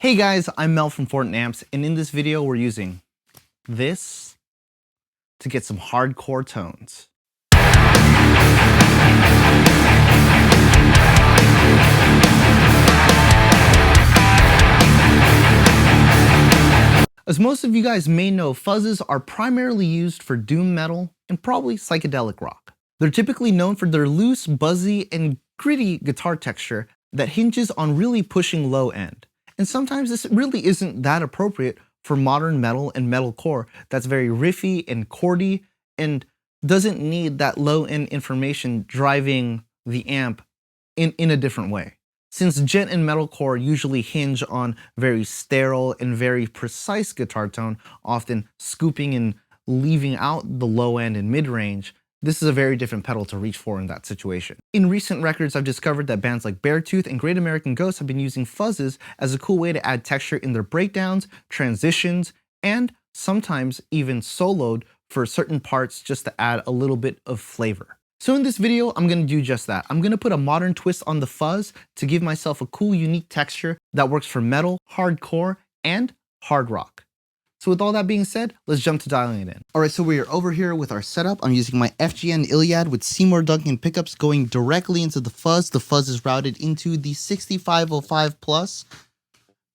Hey guys, I'm Mel from Fortin Amps, and in this video we're using this to get some hardcore tones. As most of you guys may know, fuzzes are primarily used for doom metal and probably psychedelic rock. They're typically known for their loose, buzzy, and gritty guitar texture that hinges on really pushing low end. And sometimes this really isn't that appropriate for modern metal and metalcore that's very riffy and chordy and doesn't need that low end information driving the amp in a different way. Since gent and metalcore usually hinge on very sterile and very precise guitar tone, often scooping and leaving out the low end and mid range, this is a very different pedal to reach for in that situation. In recent records, I've discovered that bands like Beartooth and Great American Ghost have been using fuzzes as a cool way to add texture in their breakdowns, transitions, and sometimes even soloed for certain parts just to add a little bit of flavor. So in this video, I'm going to do just that. I'm going to put a modern twist on the fuzz to give myself a cool, unique texture that works for metal, hardcore, and hard rock. So with all that being said, let's jump to dialing it in. All right, so we are over here with our setup. I'm using my FGN Illiad with Seymour Duncan pickups going directly into the fuzz. The fuzz is routed into the 6505 Plus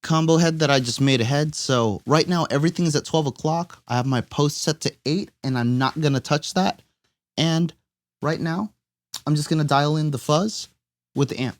combo head that I just made ahead. So right now, everything is at 12 o'clock. I have my post set to 8, and I'm not going to touch that. And right now, I'm just going to dial in the fuzz with the amp.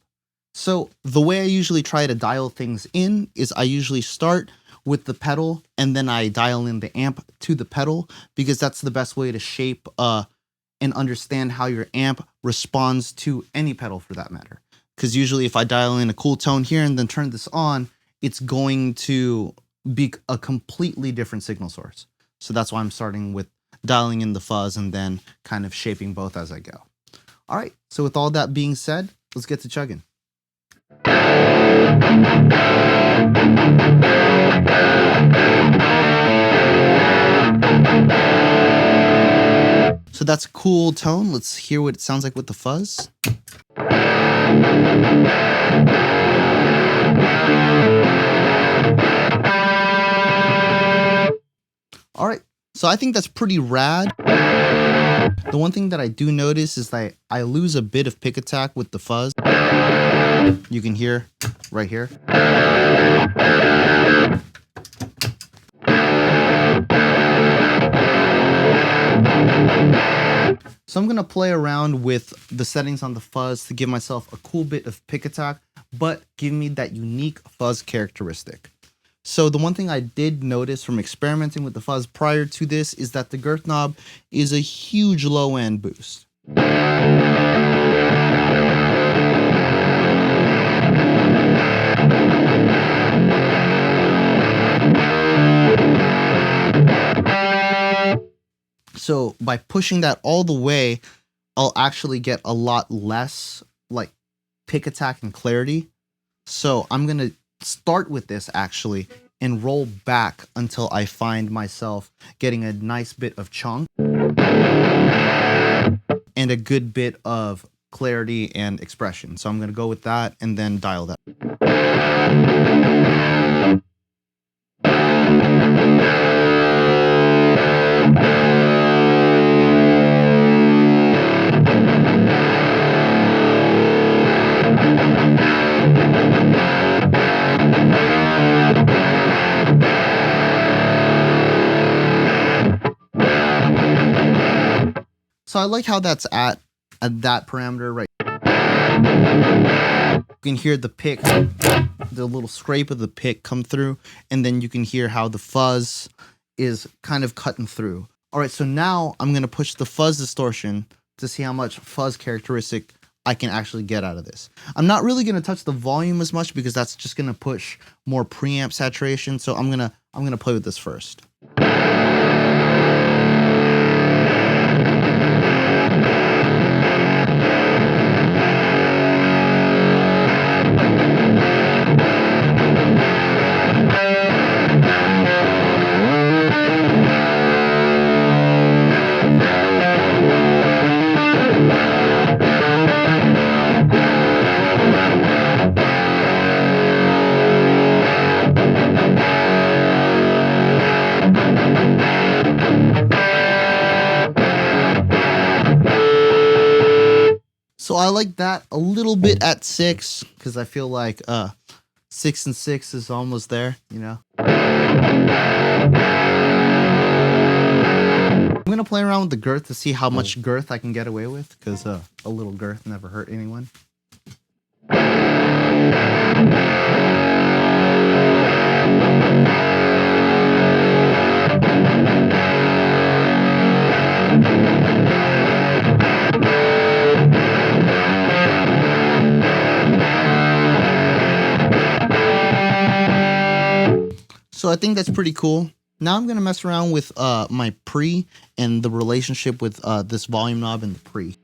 So the way I usually try to dial things in is I usually start with the pedal and then I dial in the amp to the pedal, because that's the best way to shape and understand how your amp responds to any pedal for that matter. Because usually if I dial in a cool tone here and then turn this on, it's going to be a completely different signal source. So that's why I'm starting with dialing in the fuzz and then kind of shaping both as I go. All right, so with all that being said, let's get to chugging. So that's a cool tone. Let's hear what it sounds like with the fuzz. All right, so I think that's pretty rad. The one thing that I do notice is that I lose a bit of pick attack with the fuzz. You can hear right here. So I'm going to play around with the settings on the fuzz to give myself a cool bit of pick attack, but give me that unique fuzz characteristic. So the one thing I did notice from experimenting with the fuzz prior to this is that the girth knob is a huge low end boost. So by pushing that all the way, I'll actually get a lot less like pick attack and clarity. So I'm going to start with this actually and roll back until I find myself getting a nice bit of chunk and a good bit of clarity and expression. So I'm going to go with that and then dial that. So I like how that's at that parameter right. You can hear the pick, the little scrape of the pick come through, and then you can hear how the fuzz is kind of cutting through. All right, so now I'm going to push the fuzz distortion to see how much fuzz characteristic I can actually get out of this. I'm not really going to touch the volume as much because that's just going to push more preamp saturation. So I'm going to play with this first. I like that a little bit at 6 because I feel like 6 and 6 is almost there, you know. I'm gonna play around with the girth to see how much girth I can get away with, because a little girth never hurt anyone. So I think that's pretty cool. Now I'm going to mess around with my pre and the relationship with this volume knob and the pre.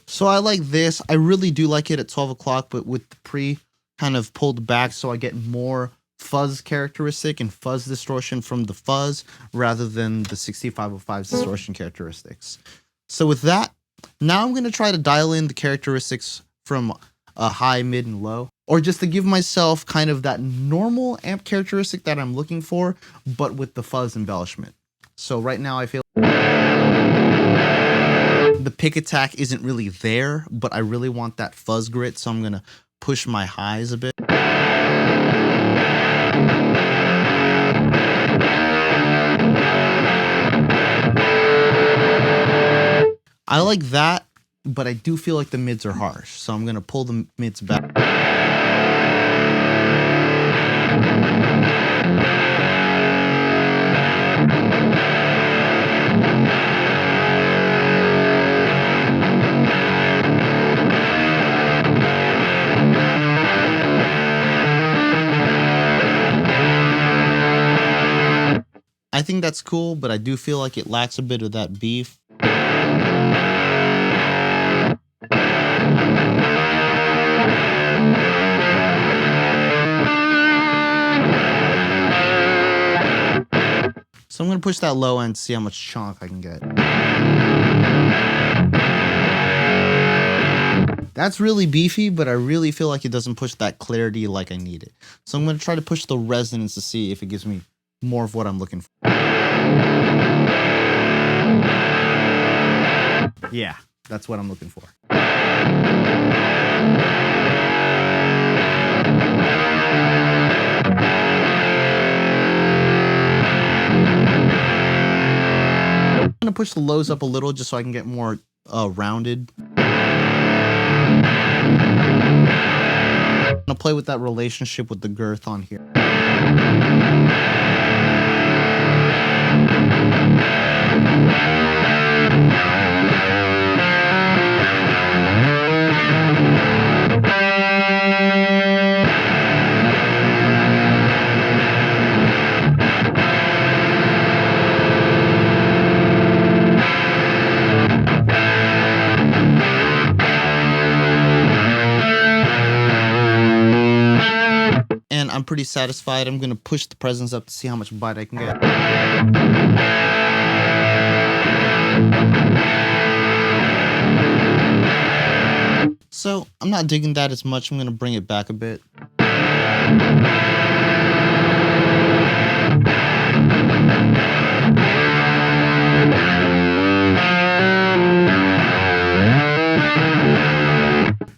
So I like this. I really do like it at 12 o'clock, but with the pre kind of pulled back so I get more fuzz characteristic and fuzz distortion from the fuzz rather than the 6505's distortion characteristics. So with that, now I'm going to try to dial in the characteristics from a high, mid, and low, or just to give myself kind of that normal amp characteristic that I'm looking for, but with the fuzz embellishment. So right now I feel the pick attack isn't really there, but I really want that fuzz grit, so I'm gonna push my highs a bit. I like that, but I do feel like the mids are harsh, so I'm gonna pull the mids back. I think that's cool, but I do feel like it lacks a bit of that beef. So I'm going to push that low end to see how much chonk I can get. That's really beefy, but I really feel like it doesn't push that clarity like I need it. So I'm going to try to push the resonance to see if it gives me more of what I'm looking for. Yeah, that's what I'm looking for. I'm going to push the lows up a little just so I can get more rounded. I'm going to play with that relationship with the girth on here. And I'm pretty satisfied. I'm going to push the presence up to see how much bite I can get. So I'm not digging that as much. I'm going to bring it back a bit.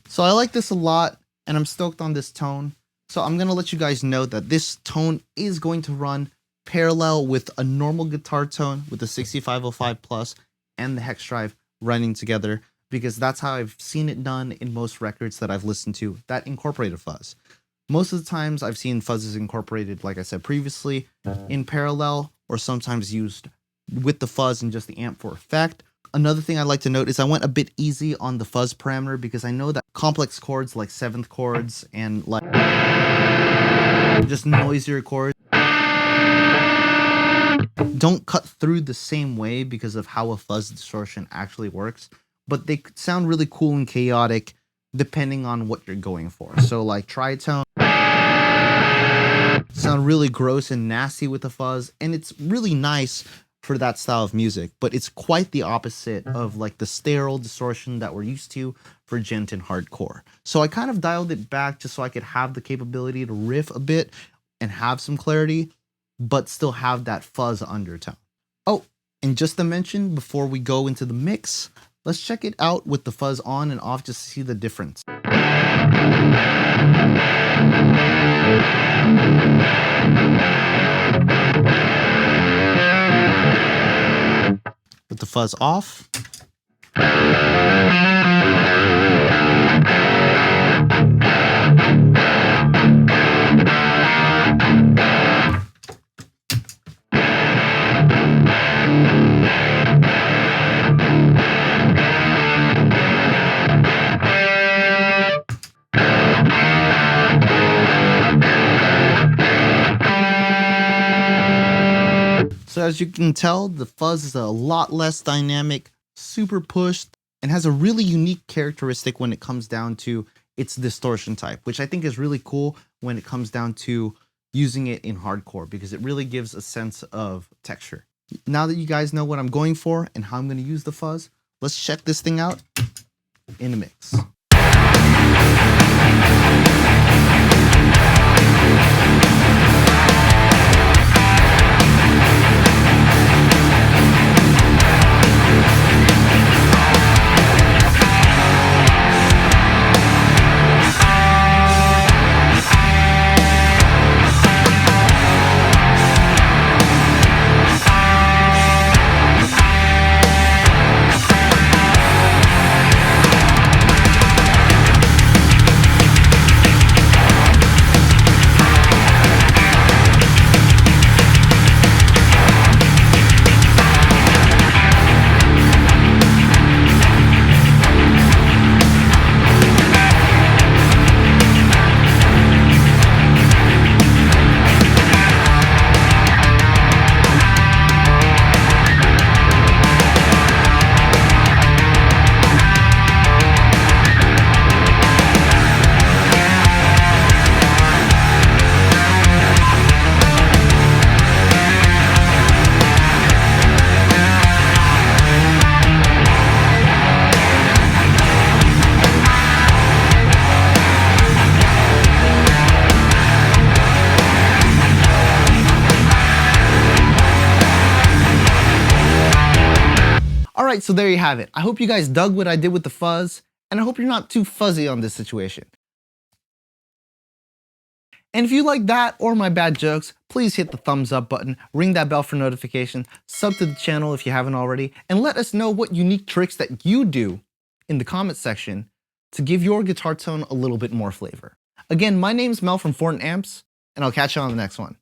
So I like this a lot, and I'm stoked on this tone. So I'm going to let you guys know that this tone is going to run parallel with a normal guitar tone with the 6505 Plus and the hex drive running together, because that's how I've seen it done in most records that I've listened to that incorporated fuzz. Most of the times I've seen fuzzes incorporated, like I said previously, in parallel, or sometimes used with the fuzz and just the amp for effect. Another thing I'd like to note is I went a bit easy on the fuzz parameter because I know that complex chords like 7th chords and like just noisier chords don't cut through the same way because of how a fuzz distortion actually works, but they could sound really cool and chaotic depending on what you're going for. So like tritone sound really gross and nasty with a fuzz, and it's really nice for that style of music, but it's quite the opposite of like the sterile distortion that we're used to for gent and hardcore. So I kind of dialed it back just so I could have the capability to riff a bit and have some clarity, but still have that fuzz undertone. Oh, and just to mention before we go into the mix, let's check it out with the fuzz on and off just to see the difference. With the fuzz off. So as you can tell, the fuzz is a lot less dynamic, super pushed, and has a really unique characteristic when it comes down to its distortion type, which I think is really cool when it comes down to using it in hardcore because it really gives a sense of texture. Now that you guys know what I'm going for and how I'm going to use the fuzz, let's check this thing out in a mix. Alright, so there you have it. I hope you guys dug what I did with the fuzz, and I hope you're not too fuzzy on this situation. And if you like that or my bad jokes, please hit the thumbs up button, ring that bell for notifications, sub to the channel if you haven't already, and let us know what unique tricks that you do in the comments section to give your guitar tone a little bit more flavor. Again, my name's Mel from Fortin Amps, and I'll catch you on the next one.